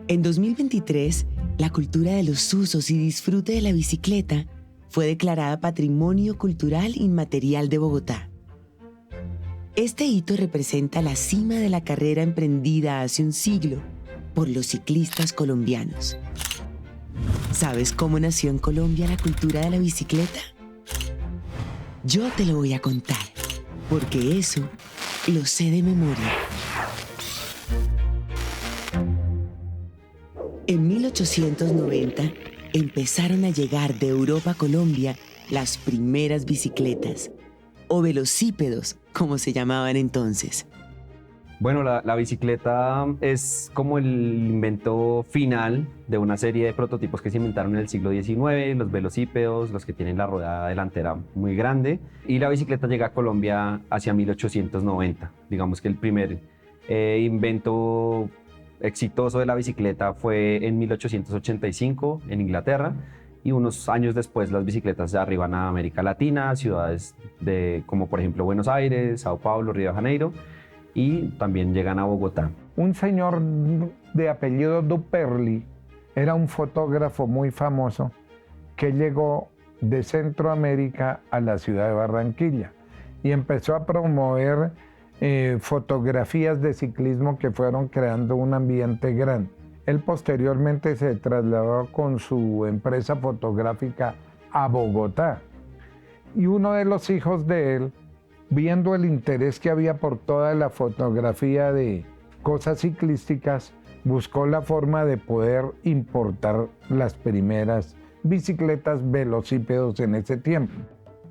En 2023, la cultura de los usos y disfrute de la bicicleta fue declarada Patrimonio Cultural Inmaterial de Bogotá. Este hito representa la cima de la carrera emprendida hace un siglo por los ciclistas colombianos. ¿Sabes cómo nació en Colombia la cultura de la bicicleta? Yo te lo voy a contar, porque eso lo sé de memoria. En 1890 empezaron a llegar de Europa a Colombia las primeras bicicletas, o velocípedos, como se llamaban entonces. Bueno, la bicicleta es como el invento final de una serie de prototipos que se inventaron en el siglo XIX, los velocípedos, los que tienen la rueda delantera muy grande, y la bicicleta llega a Colombia hacia 1890. Digamos que el primer invento exitoso de la bicicleta fue en 1885 en Inglaterra, y unos años después las bicicletas se arriban a América Latina, ciudades como por ejemplo Buenos Aires, Sao Paulo, Río de Janeiro, y también llegan a Bogotá. Un señor de apellido Duperli era un fotógrafo muy famoso que llegó de Centroamérica a la ciudad de Barranquilla y empezó a promover fotografías de ciclismo que fueron creando un ambiente grande. Él posteriormente se trasladó con su empresa fotográfica a Bogotá y uno de los hijos de él, viendo el interés que había por toda la fotografía de cosas ciclísticas, buscó la forma de poder importar las primeras bicicletas velocípedos en ese tiempo.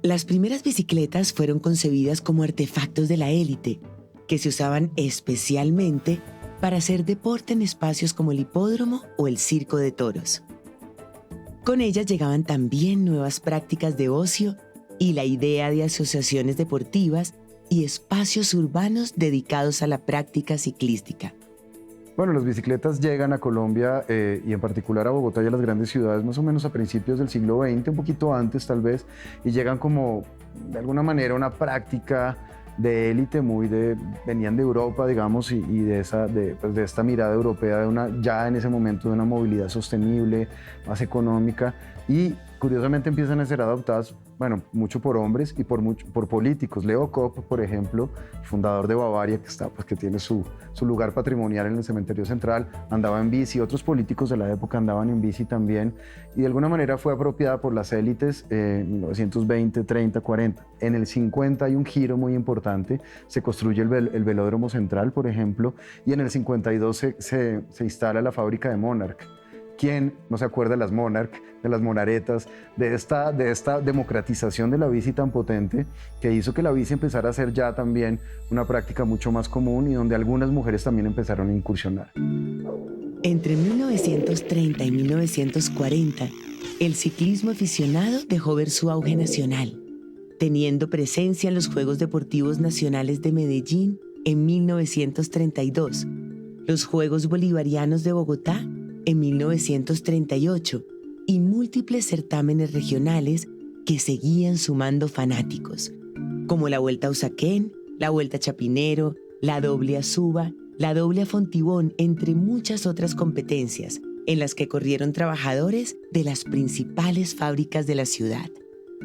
Las primeras bicicletas fueron concebidas como artefactos de la élite, que se usaban especialmente para hacer deporte en espacios como el hipódromo o el circo de toros. Con ellas llegaban también nuevas prácticas de ocio y la idea de asociaciones deportivas y espacios urbanos dedicados a la práctica ciclística. Bueno, las bicicletas llegan a Colombia y en particular a Bogotá y a las grandes ciudades más o menos a principios del siglo XX, un poquito antes tal vez, y llegan como de alguna manera una práctica de élite, venían de Europa, digamos, y de esta mirada europea ya en ese momento de una movilidad sostenible, más económica, y curiosamente empiezan a ser adoptadas, bueno, mucho por hombres y por políticos. Leo Kopp, por ejemplo, fundador de Bavaria, que tiene su lugar patrimonial en el cementerio central, andaba en bici, otros políticos de la época andaban en bici también, y de alguna manera fue apropiada por las élites en 1920, 30, 40. En el 50 hay un giro muy importante, se construye el velódromo central, por ejemplo, y en el 52 se instala la fábrica de Monarch. ¿Quién no se acuerda de las Monarch, de las monaretas, de esta democratización de la bici tan potente que hizo que la bici empezara a ser ya también una práctica mucho más común y donde algunas mujeres también empezaron a incursionar? Entre 1930 y 1940, el ciclismo aficionado dejó ver su auge nacional, teniendo presencia en los Juegos Deportivos Nacionales de Medellín en 1932, los Juegos Bolivarianos de Bogotá en 1938 y múltiples certámenes regionales que seguían sumando fanáticos, como la Vuelta a Usaquén, la Vuelta a Chapinero, la Doble a Suba, la Doble a Fontibón, entre muchas otras competencias en las que corrieron trabajadores de las principales fábricas de la ciudad.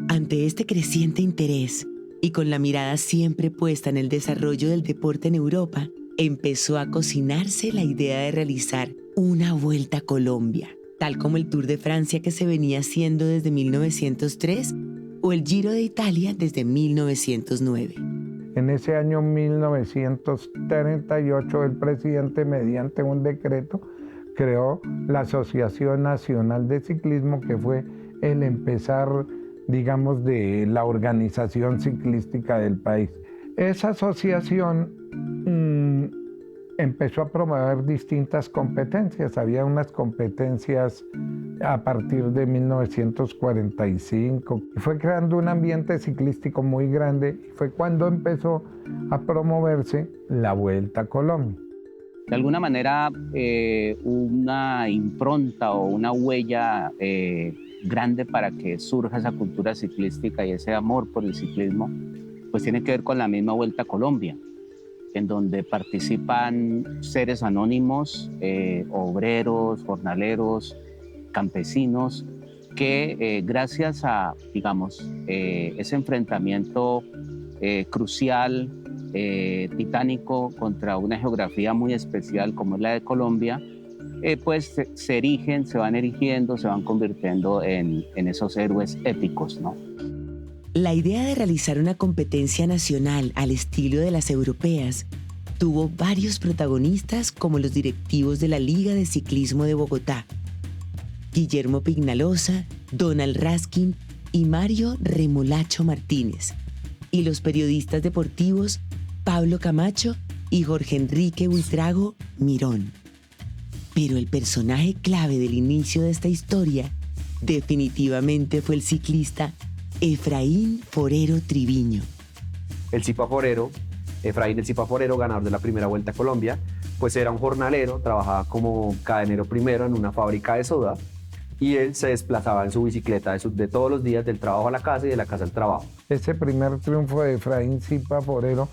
Ante este creciente interés y con la mirada siempre puesta en el desarrollo del deporte en Europa, empezó a cocinarse la idea de realizar una Vuelta a Colombia, tal como el Tour de Francia que se venía haciendo desde 1903 o el Giro de Italia desde 1909. En ese año 1938, el presidente, mediante un decreto, creó la Asociación Nacional de Ciclismo, que fue el empezar, digamos, de la organización ciclística del país. Esa asociación empezó a promover distintas competencias. Había unas competencias a partir de 1945. Y fue creando un ambiente ciclístico muy grande. Y fue cuando empezó a promoverse la Vuelta a Colombia. De alguna manera, una impronta o una huella grande para que surja esa cultura ciclística y ese amor por el ciclismo, pues tiene que ver con la misma Vuelta a Colombia. en donde participan seres anónimos, obreros, jornaleros, campesinos, que gracias a, digamos, ese enfrentamiento crucial, titánico contra una geografía muy especial como es la de Colombia, pues se erigen, se van erigiendo, se van convirtiendo en esos héroes épicos, ¿no? La idea de realizar una competencia nacional al estilo de las europeas tuvo varios protagonistas como los directivos de la Liga de Ciclismo de Bogotá, Guillermo Pignalosa, Donald Raskin y Mario Remolacho Martínez, y los periodistas deportivos Pablo Camacho y Jorge Enrique Buitrago Mirón. Pero el personaje clave del inicio de esta historia definitivamente fue el ciclista Efraín Forero Triviño. El Zipaforero, Efraín el Zipaforero, ganador de la primera Vuelta a Colombia, pues era un jornalero, trabajaba como cadenero primero en una fábrica de soda y él se desplazaba en su bicicleta de todos los días del trabajo a la casa y de la casa al trabajo. Ese primer triunfo de Efraín Zipaforero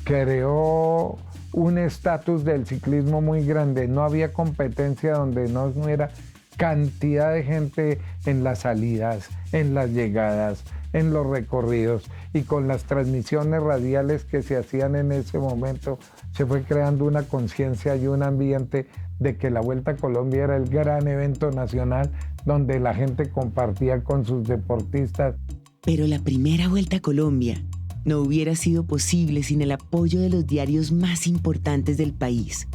creó un estatus del ciclismo muy grande. No había competencia donde no hubiera cantidad de gente en las salidas, en las llegadas, en los recorridos, y con las transmisiones radiales que se hacían en ese momento se fue creando una conciencia y un ambiente de que la Vuelta a Colombia era el gran evento nacional donde la gente compartía con sus deportistas. Pero la primera Vuelta a Colombia no hubiera sido posible sin el apoyo de los diarios más importantes del país.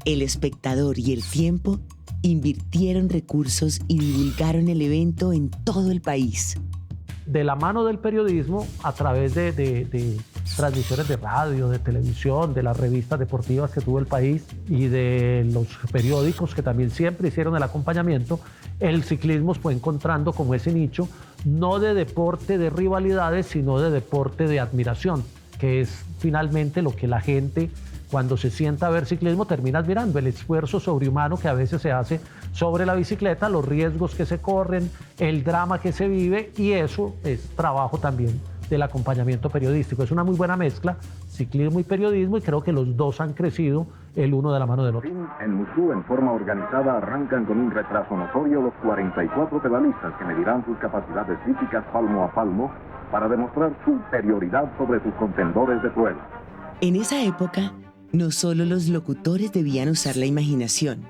El Espectador y El Tiempo invirtieron recursos y divulgaron el evento en todo el país. De la mano del periodismo, a través de transmisiones de radio, de televisión, de las revistas deportivas que tuvo el país y de los periódicos que también siempre hicieron el acompañamiento, el ciclismo fue encontrando como ese nicho, no de deporte de rivalidades, sino de deporte de admiración, que es finalmente lo que la gente, cuando se sienta a ver ciclismo, termina admirando, el esfuerzo sobrehumano que a veces se hace sobre la bicicleta, los riesgos que se corren, el drama que se vive, y eso es trabajo también del acompañamiento periodístico. Es una muy buena mezcla, ciclismo y periodismo, y creo que los dos han crecido el uno de la mano del otro. En Moscú, en forma organizada, arrancan con un retraso notorio los 44 pedalistas que medirán sus capacidades físicas palmo a palmo para demostrar su superioridad sobre sus contendores de prueba. En esa época, no solo los locutores debían usar la imaginación.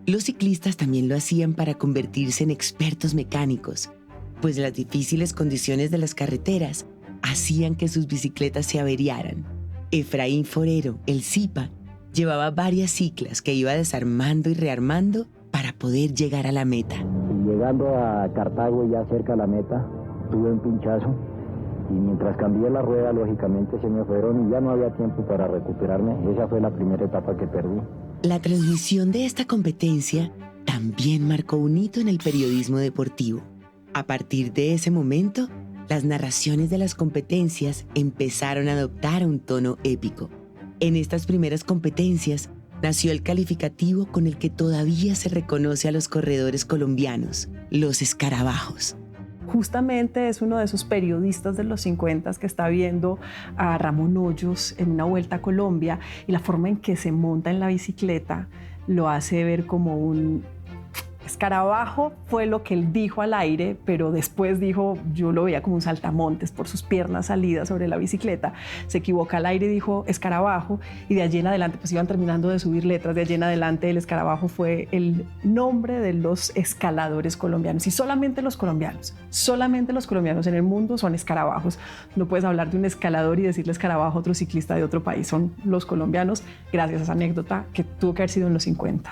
Los ciclistas también lo hacían para convertirse en expertos mecánicos, pues las difíciles condiciones de las carreteras hacían que sus bicicletas se averiaran. Efraín Forero, el Zipa, llevaba varias ciclas que iba desarmando y rearmando para poder llegar a la meta. Llegando a Cartago, ya cerca a la meta, tuve un pinchazo. Y mientras cambié la rueda, lógicamente se me fueron y ya no había tiempo para recuperarme. Esa fue la primera etapa que perdí. La transmisión de esta competencia también marcó un hito en el periodismo deportivo. A partir de ese momento, las narraciones de las competencias empezaron a adoptar un tono épico. En estas primeras competencias nació el calificativo con el que todavía se reconoce a los corredores colombianos, los escarabajos. Justamente es uno de esos periodistas de los 50 que está viendo a Ramón Hoyos en una Vuelta a Colombia, y la forma en que se monta en la bicicleta lo hace ver como un escarabajo. Fue lo que él dijo al aire, pero después dijo, yo lo veía como un saltamontes por sus piernas salidas sobre la bicicleta. Se equivoca al aire y dijo escarabajo, y de allí en adelante pues iban terminando de subir letras. De allí en adelante el escarabajo fue el nombre de los escaladores colombianos, y solamente los colombianos en el mundo son escarabajos. No puedes hablar de un escalador y decirle escarabajo a otro ciclista de otro país. Son los colombianos, gracias a esa anécdota que tuvo que haber sido en los 50.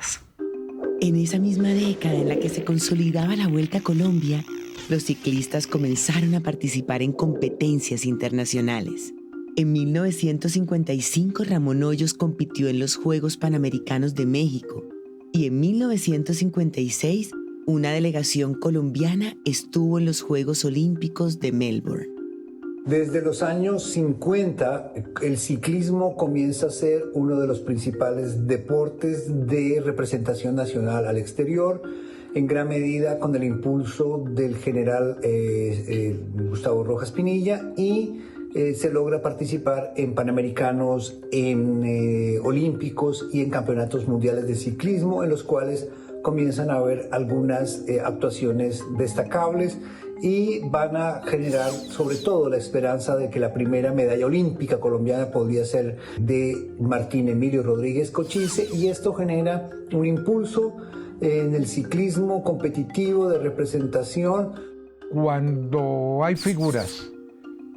En esa misma década en la que se consolidaba la Vuelta a Colombia, los ciclistas comenzaron a participar en competencias internacionales. En 1955, Ramón Hoyos compitió en los Juegos Panamericanos de México, y en 1956, una delegación colombiana estuvo en los Juegos Olímpicos de Melbourne. Desde los años 50, el ciclismo comienza a ser uno de los principales deportes de representación nacional al exterior, en gran medida con el impulso del general Gustavo Rojas Pinilla y se logra participar en Panamericanos, en Olímpicos y en Campeonatos Mundiales de Ciclismo, en los cuales comienzan a haber algunas actuaciones destacables y van a generar sobre todo la esperanza de que la primera medalla olímpica colombiana podría ser de Martín Emilio Rodríguez Cochise, y esto genera un impulso en el ciclismo competitivo de representación. Cuando hay figuras,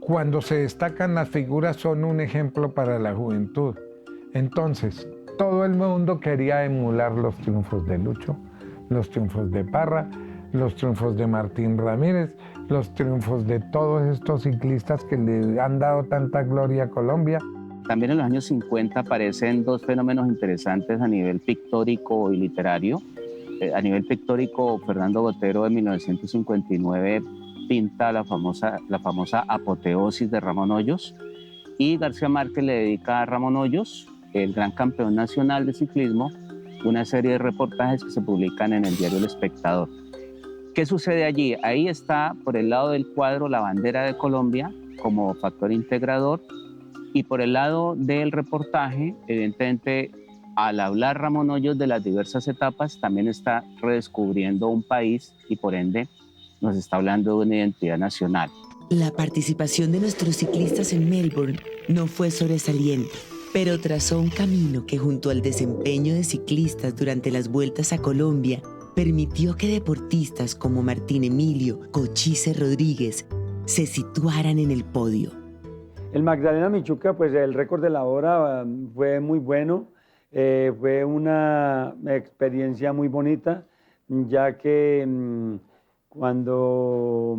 cuando se destacan las figuras, son un ejemplo para la juventud. Entonces, todo el mundo quería emular los triunfos de Lucho, los triunfos de Parra, los triunfos de Martín Ramírez, los triunfos de todos estos ciclistas que le han dado tanta gloria a Colombia. También en los años 50 aparecen dos fenómenos interesantes a nivel pictórico y literario. A nivel pictórico, Fernando Botero en 1959 pinta la famosa Apoteosis de Ramón Hoyos, y García Márquez le dedica a Ramón Hoyos, el gran campeón nacional de ciclismo, una serie de reportajes que se publican en el diario El Espectador. ¿Qué sucede allí? Ahí está, por el lado del cuadro, la bandera de Colombia como factor integrador, y por el lado del reportaje, evidentemente, al hablar Ramón Hoyos de las diversas etapas, también está redescubriendo un país y por ende nos está hablando de una identidad nacional. La participación de nuestros ciclistas en Melbourne no fue sobresaliente, pero trazó un camino que, junto al desempeño de ciclistas durante las vueltas a Colombia, permitió que deportistas como Martín Emilio Cochise Rodríguez se situaran en el podio. El Magdalena Michuca, pues el récord de la hora fue muy bueno, fue una experiencia muy bonita, ya que cuando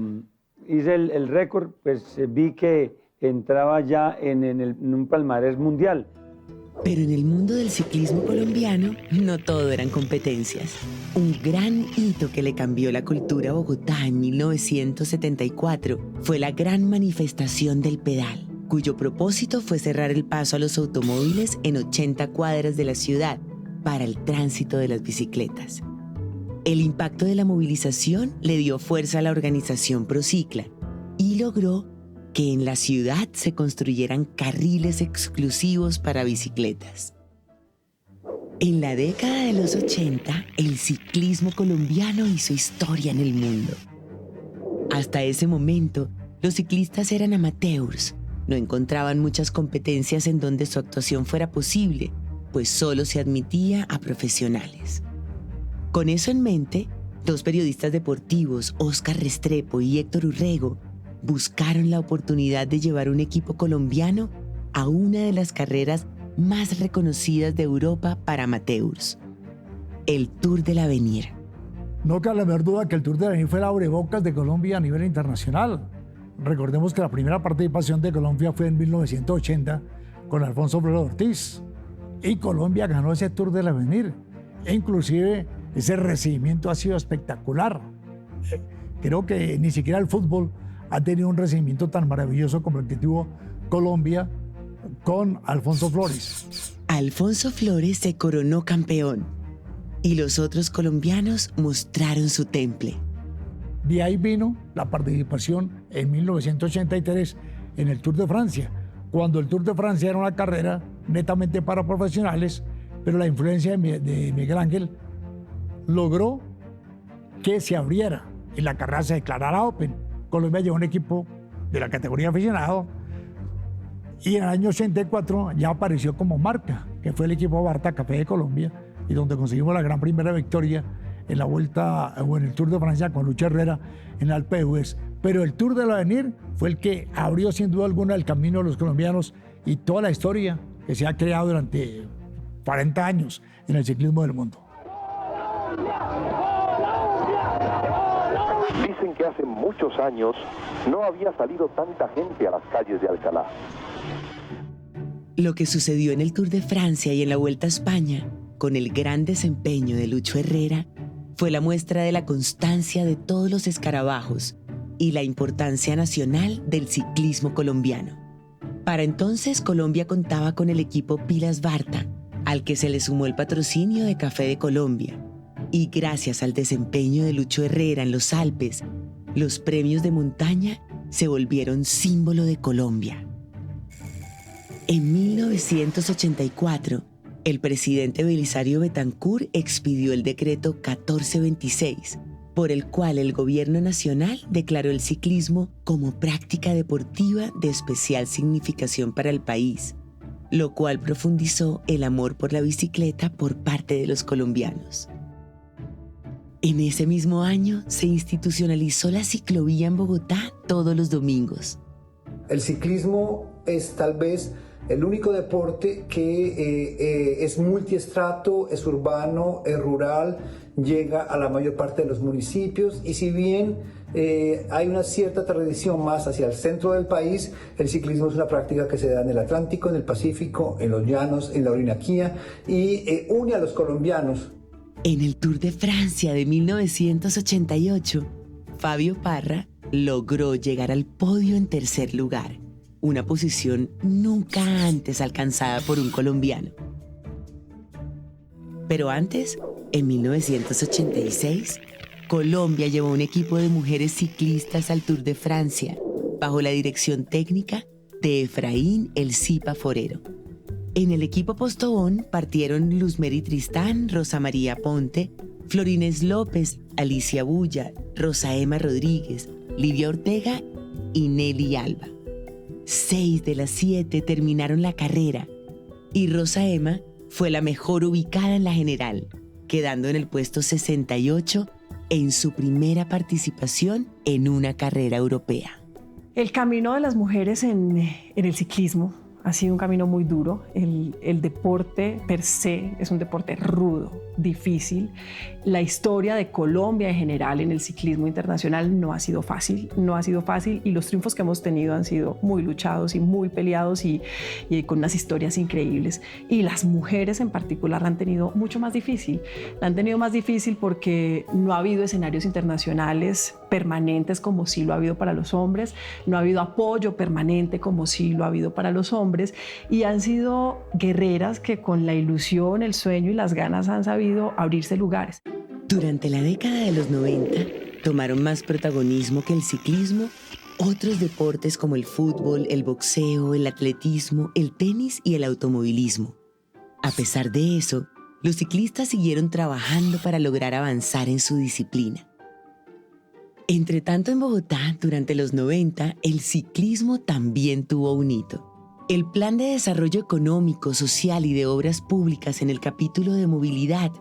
hice el récord, pues vi que entraba ya en un palmarés mundial. Pero en el mundo del ciclismo colombiano no todo eran competencias. Un gran hito que le cambió la cultura a Bogotá en 1974 fue la gran manifestación del pedal, cuyo propósito fue cerrar el paso a los automóviles en 80 cuadras de la ciudad para el tránsito de las bicicletas. El impacto de la movilización le dio fuerza a la organización Procicla y logró que en la ciudad se construyeran carriles exclusivos para bicicletas. En la década de los 80, el ciclismo colombiano hizo historia en el mundo. Hasta ese momento, los ciclistas eran amateurs, no encontraban muchas competencias en donde su actuación fuera posible, pues solo se admitía a profesionales. Con eso en mente, dos periodistas deportivos, Óscar Restrepo y Héctor Urrego, buscaron la oportunidad de llevar un equipo colombiano a una de las carreras más reconocidas de Europa para amateurs, el Tour del Avenir. No cabe la menor duda que el Tour del Avenir fue el abrebocas de Colombia a nivel internacional. Recordemos que la primera participación de Colombia fue en 1980 con Alfonso Flores Ortiz, y Colombia ganó ese Tour del Avenir, e inclusive ese recibimiento ha sido espectacular. Creo que ni siquiera el fútbol ha tenido un recibimiento tan maravilloso como el que tuvo Colombia con Alfonso Flores. Alfonso Flores se coronó campeón y los otros colombianos mostraron su temple. De ahí vino la participación en 1983 en el Tour de Francia, cuando el Tour de Francia era una carrera netamente para profesionales, pero la influencia de Miguel Ángel logró que se abriera y la carrera se declarara Open. Colombia llevó un equipo de la categoría aficionado y en el año 84 ya apareció como marca, que fue el equipo Barta Café de Colombia, y donde conseguimos la gran primera victoria en la vuelta o en el Tour de Francia con Lucho Herrera en Alpe d'Huez. Pero el Tour del Avenir fue el que abrió sin duda alguna el camino de los colombianos y toda la historia que se ha creado durante 40 años en el ciclismo del mundo. Dicen que hace muchos años no había salido tanta gente a las calles de Alcalá. Lo que sucedió en el Tour de Francia y en la Vuelta a España, con el gran desempeño de Lucho Herrera, fue la muestra de la constancia de todos los escarabajos y la importancia nacional del ciclismo colombiano. Para entonces, Colombia contaba con el equipo Pilas Barta, al que se le sumó el patrocinio de Café de Colombia. Y gracias al desempeño de Lucho Herrera en los Alpes, los premios de montaña se volvieron símbolo de Colombia. En 1984, el presidente Belisario Betancur expidió el decreto 1426, por el cual el gobierno nacional declaró el ciclismo como práctica deportiva de especial significación para el país, lo cual profundizó el amor por la bicicleta por parte de los colombianos. En ese mismo año se institucionalizó la ciclovía en Bogotá todos los domingos. El ciclismo es tal vez el único deporte que es multiestrato, es urbano, es rural, llega a la mayor parte de los municipios y si bien hay una cierta tradición más hacia el centro del país, el ciclismo es una práctica que se da en el Atlántico, en el Pacífico, en los llanos, en la Orinoquía y une a los colombianos. En el Tour de Francia de 1988, Fabio Parra logró llegar al podio en tercer lugar, una posición nunca antes alcanzada por un colombiano. Pero antes, en 1986, Colombia llevó un equipo de mujeres ciclistas al Tour de Francia, bajo la dirección técnica de Efraín El Zipa Forero. En el equipo Postobón partieron Luzmeri Tristán, Rosa María Ponte, Florines López, Alicia Bulla, Rosa Emma Rodríguez, Livia Ortega y Nelly Alba. 6 de las 7 terminaron la carrera y Rosa Emma fue la mejor ubicada en la general, quedando en el puesto 68 en su primera participación en una carrera europea. El camino de las mujeres en el ciclismo ha sido un camino muy duro. El deporte per se es un deporte rudo, difícil. La historia de Colombia en general en el ciclismo internacional no ha sido fácil y los triunfos que hemos tenido han sido muy luchados y muy peleados y con unas historias increíbles. Y las mujeres en particular la han tenido mucho más difícil. La han tenido más difícil porque no ha habido escenarios internacionales permanentes como sí lo ha habido para los hombres, no ha habido apoyo permanente como sí lo ha habido para los hombres y han sido guerreras que con la ilusión, el sueño y las ganas han sabido abrirse lugares. Durante la década de los 90 tomaron más protagonismo que el ciclismo otros deportes como el fútbol, el boxeo, el atletismo, el tenis y el automovilismo. A pesar de eso, los ciclistas siguieron trabajando para lograr avanzar en su disciplina. Entre tanto, en Bogotá, durante los 90, el ciclismo también tuvo un hito. El Plan de Desarrollo Económico, Social y de Obras Públicas en el capítulo de movilidad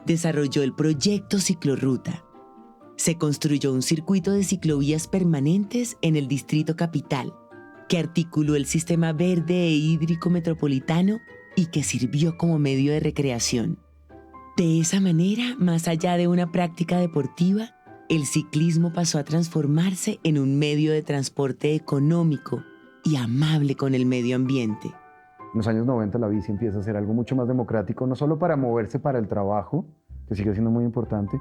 desarrolló el proyecto Ciclorruta. Se construyó un circuito de ciclovías permanentes en el Distrito Capital, que articuló el sistema verde e hídrico metropolitano y que sirvió como medio de recreación. De esa manera, más allá de una práctica deportiva, el ciclismo pasó a transformarse en un medio de transporte económico y amable con el medio ambiente. En los años 90 la bici empieza a ser algo mucho más democrático, no solo para moverse para el trabajo, que sigue siendo muy importante,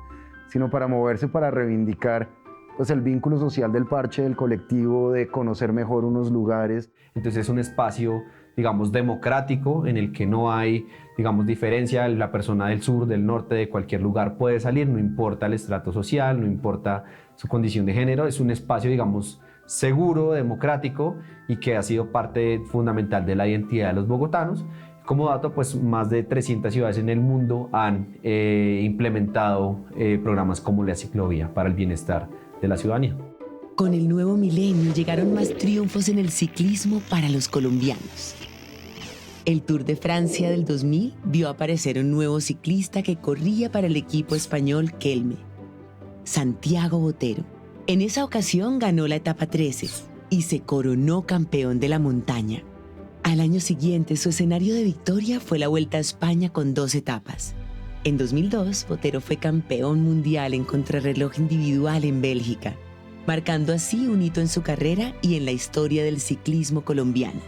sino para moverse para reivindicar pues, el vínculo social del parche, del colectivo, de conocer mejor unos lugares. Entonces es un espacio, digamos, democrático en el que no hay, digamos, diferencia. La persona del sur, del norte, de cualquier lugar puede salir, no importa el estrato social, no importa su condición de género. Es un espacio, digamos, seguro, democrático y que ha sido parte fundamental de la identidad de los bogotanos. Como dato, pues más de 300 ciudades en el mundo han implementado programas como la ciclovía para el bienestar de la ciudadanía. Con el nuevo milenio llegaron más triunfos en el ciclismo para los colombianos. El Tour de Francia del 2000 vio aparecer un nuevo ciclista que corría para el equipo español Kelme, Santiago Botero. En esa ocasión ganó la etapa 13 y se coronó campeón de la montaña. Al año siguiente, su escenario de victoria fue la Vuelta a España con 2 etapas. En 2002, Botero fue campeón mundial en contrarreloj individual en Bélgica, marcando así un hito en su carrera y en la historia del ciclismo colombiano.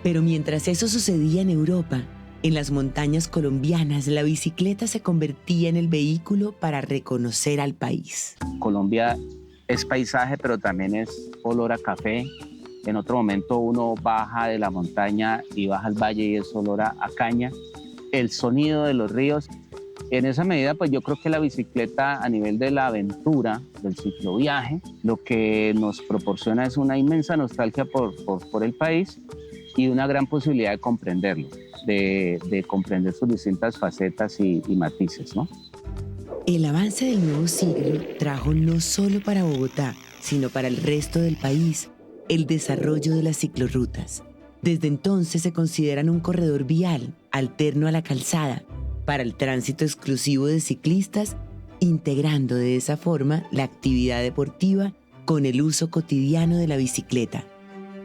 Pero mientras eso sucedía en Europa, en las montañas colombianas, la bicicleta se convertía en el vehículo para reconocer al país. Colombia es paisaje, pero también es olor a café. En otro momento uno baja de la montaña y baja al valle y es olor a caña. El sonido de los ríos En esa medida, pues yo creo que la bicicleta a nivel de la aventura, del cicloviaje, lo que nos proporciona es una inmensa nostalgia por el país y una gran posibilidad de comprenderlo, de comprender sus distintas facetas y matices, ¿no? El avance del nuevo siglo trajo no solo para Bogotá, sino para el resto del país, el desarrollo de las ciclorrutas. Desde entonces se consideran un corredor vial, alterno a la calzada, para el tránsito exclusivo de ciclistas, integrando de esa forma la actividad deportiva con el uso cotidiano de la bicicleta.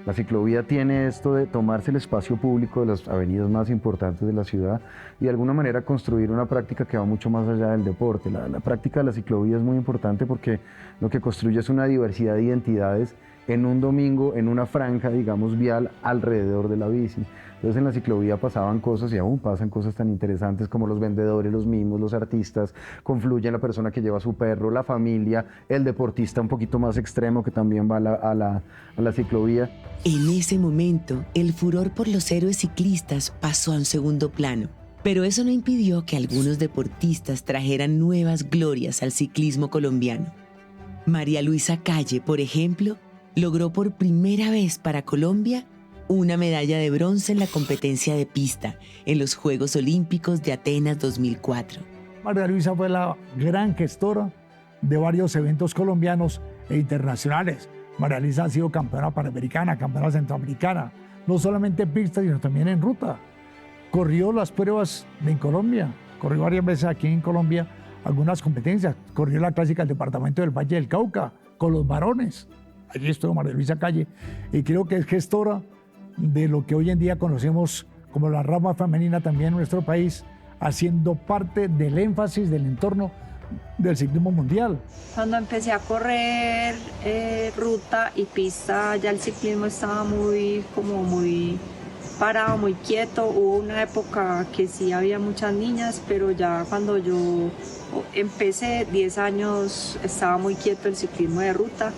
La ciclovía tiene esto de tomarse el espacio público de las avenidas más importantes de la ciudad y de alguna manera construir una práctica que va mucho más allá del deporte. La práctica de la ciclovía es muy importante porque lo que construye es una diversidad de identidades en un domingo, en una franja, digamos, vial alrededor de la bici. Entonces en la ciclovía pasaban cosas y aún pasan cosas tan interesantes como los vendedores, los mimos, los artistas, confluyen la persona que lleva a su perro, la familia, el deportista un poquito más extremo que también va a la ciclovía. En ese momento, el furor por los héroes ciclistas pasó a un segundo plano, pero eso no impidió que algunos deportistas trajeran nuevas glorias al ciclismo colombiano. María Luisa Calle, por ejemplo, logró por primera vez para Colombia una medalla de bronce en la competencia de pista en los Juegos Olímpicos de Atenas 2004. María Luisa fue la gran gestora de varios eventos colombianos e internacionales. María Luisa ha sido campeona panamericana, campeona centroamericana, no solamente en pista, sino también en ruta. Corrió las pruebas en Colombia, corrió varias veces aquí en Colombia algunas competencias. Corrió la clásica del departamento del Valle del Cauca con los varones. Allí estuvo María Luisa Calle y creo que es gestora de lo que hoy en día conocemos como la rama femenina también en nuestro país, haciendo parte del énfasis del entorno del ciclismo mundial. Cuando empecé a correr ruta y pista, ya el ciclismo estaba muy parado, muy quieto. Hubo una época que sí había muchas niñas, pero ya cuando yo empecé, 10 años, estaba muy quieto el ciclismo de ruta.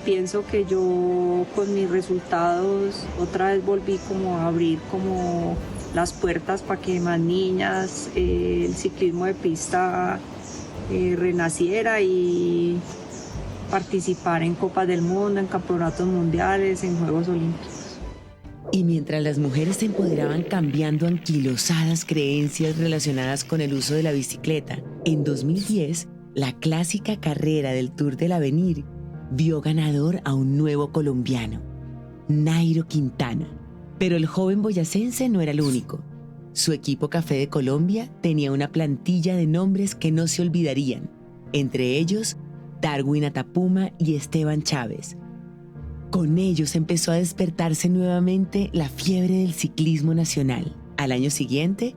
Pienso que yo con mis resultados otra vez volví como a abrir como las puertas para que más niñas, el ciclismo de pista renaciera y participar en Copas del Mundo, en campeonatos mundiales, en Juegos Olímpicos. Y mientras las mujeres se empoderaban cambiando anquilosadas creencias relacionadas con el uso de la bicicleta, en 2010, la clásica carrera del Tour del Avenir vio ganador a un nuevo colombiano, Nairo Quintana. Pero el joven boyacense no era el único. Su equipo Café de Colombia tenía una plantilla de nombres que no se olvidarían, entre ellos Darwin Atapuma y Esteban Chávez. Con ellos empezó a despertarse nuevamente la fiebre del ciclismo nacional. Al año siguiente,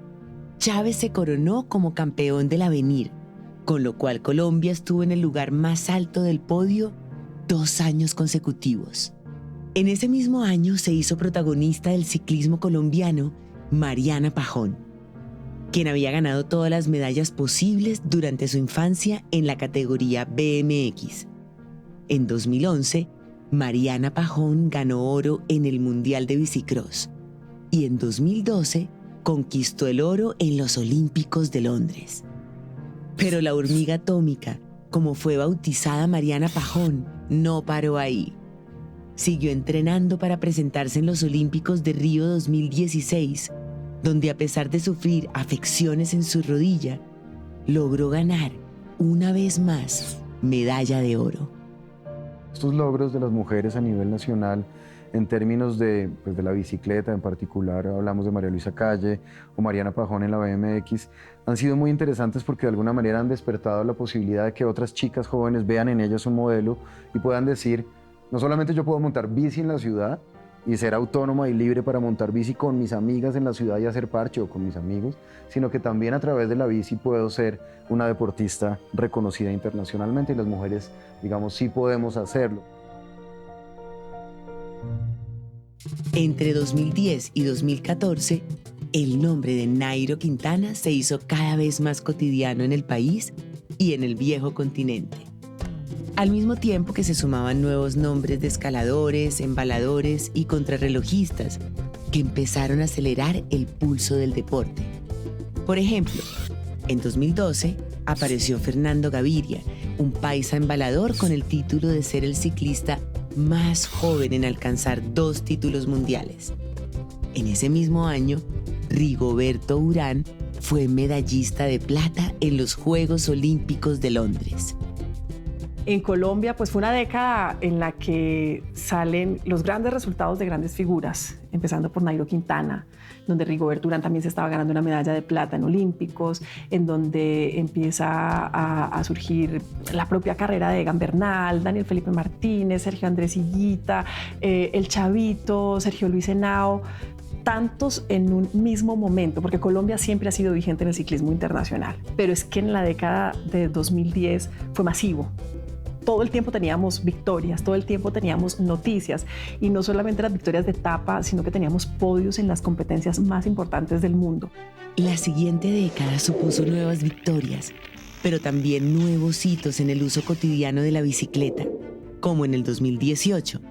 Chávez se coronó como campeón del Avenir, con lo cual Colombia estuvo en el lugar más alto del podio 2 años consecutivos. En ese mismo año se hizo protagonista del ciclismo colombiano Mariana Pajón, quien había ganado todas las medallas posibles durante su infancia en la categoría BMX. En 2011, Mariana Pajón ganó oro en el Mundial de Bicicross y en 2012 conquistó el oro en los Olímpicos de Londres. Pero la hormiga atómica, como fue bautizada Mariana Pajón, no paró ahí. Siguió entrenando para presentarse en los Olímpicos de Río 2016, donde a pesar de sufrir afecciones en su rodilla, logró ganar una vez más medalla de oro. Estos logros de las mujeres a nivel nacional, en términos de la bicicleta en particular, hablamos de María Luisa Calle o Mariana Pajón en la BMX, han sido muy interesantes porque de alguna manera han despertado la posibilidad de que otras chicas jóvenes vean en ellas un modelo y puedan decir, no solamente yo puedo montar bici en la ciudad y ser autónoma y libre para montar bici con mis amigas en la ciudad y hacer parche o con mis amigos, sino que también a través de la bici puedo ser una deportista reconocida internacionalmente y las mujeres, digamos, sí podemos hacerlo. Entre 2010 y 2014, el nombre de Nairo Quintana se hizo cada vez más cotidiano en el país y en el viejo continente. Al mismo tiempo que se sumaban nuevos nombres de escaladores, embaladores y contrarrelojistas que empezaron a acelerar el pulso del deporte. Por ejemplo, En 2012 apareció Fernando Gaviria, un paisa embalador con el título de ser el ciclista más joven en alcanzar 2 títulos mundiales. En ese mismo año, Rigoberto Urán fue medallista de plata en los Juegos Olímpicos de Londres. En Colombia, pues fue una década en la que salen los grandes resultados de grandes figuras, empezando por Nairo Quintana, donde Rigoberto Urán también se estaba ganando una medalla de plata en Olímpicos, en donde empieza a surgir la propia carrera de Egan Bernal, Daniel Felipe Martínez, Sergio Andrés Higuita, el Chavito, Sergio Luis Henao, tantos en un mismo momento, porque Colombia siempre ha sido vigente en el ciclismo internacional, pero es que en la década de 2010 fue masivo. Todo el tiempo teníamos victorias, todo el tiempo teníamos noticias, y no solamente las victorias de etapa, sino que teníamos podios en las competencias más importantes del mundo. La siguiente década supuso nuevas victorias, pero también nuevos hitos en el uso cotidiano de la bicicleta, como en el 2018,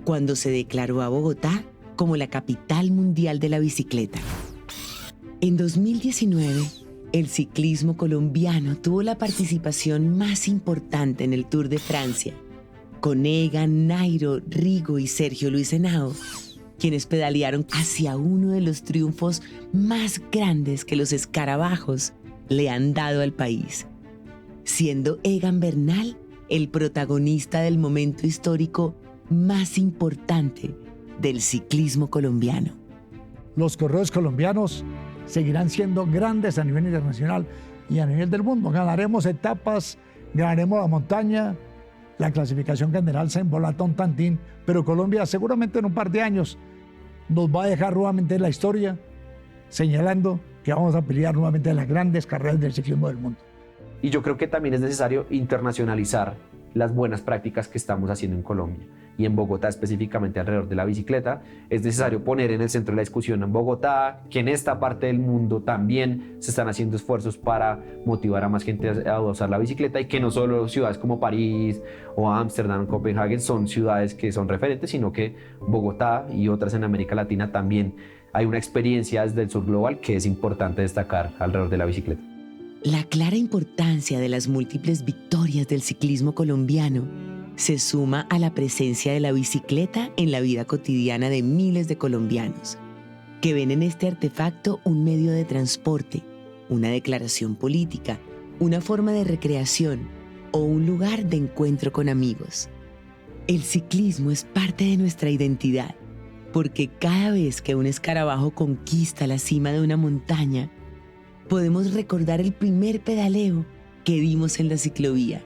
cuando se declaró a Bogotá como la capital mundial de la bicicleta. En 2019, el ciclismo colombiano tuvo la participación más importante en el Tour de Francia, con Egan, Nairo, Rigo y Sergio Luis Henao, quienes pedalearon hacia uno de los triunfos más grandes que los escarabajos le han dado al país, siendo Egan Bernal el protagonista del momento histórico más importante del ciclismo colombiano. Los corredores colombianos seguirán siendo grandes a nivel internacional y a nivel del mundo. Ganaremos etapas, ganaremos la montaña, la clasificación general se embolata un tantín, pero Colombia seguramente en un par de años nos va a dejar nuevamente en la historia, señalando que vamos a pelear nuevamente en las grandes carreras del ciclismo del mundo. Y yo creo que también es necesario internacionalizar las buenas prácticas que estamos haciendo en Colombia y en Bogotá específicamente alrededor de la bicicleta. Es necesario poner en el centro de la discusión en Bogotá que en esta parte del mundo también se están haciendo esfuerzos para motivar a más gente a usar la bicicleta, y que no solo ciudades como París o Ámsterdam o Copenhague son ciudades que son referentes, sino que Bogotá y otras en América Latina también hay una experiencia desde el sur global que es importante destacar alrededor de la bicicleta. La clara importancia de las múltiples victorias del ciclismo colombiano se suma a la presencia de la bicicleta en la vida cotidiana de miles de colombianos, que ven en este artefacto un medio de transporte, una declaración política, una forma de recreación o un lugar de encuentro con amigos. El ciclismo es parte de nuestra identidad, porque cada vez que un escarabajo conquista la cima de una montaña, podemos recordar el primer pedaleo que dimos en la ciclovía.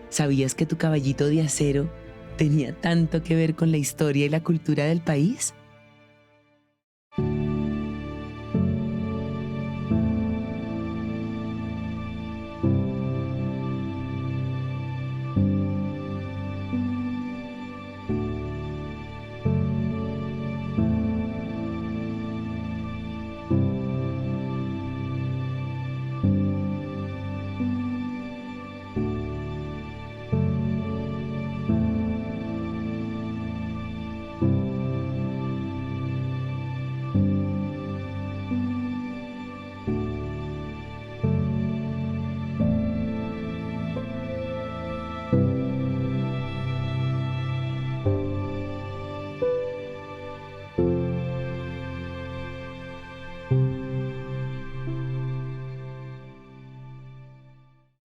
¿Sabías que tu caballito de acero tenía tanto que ver con la historia y la cultura del país?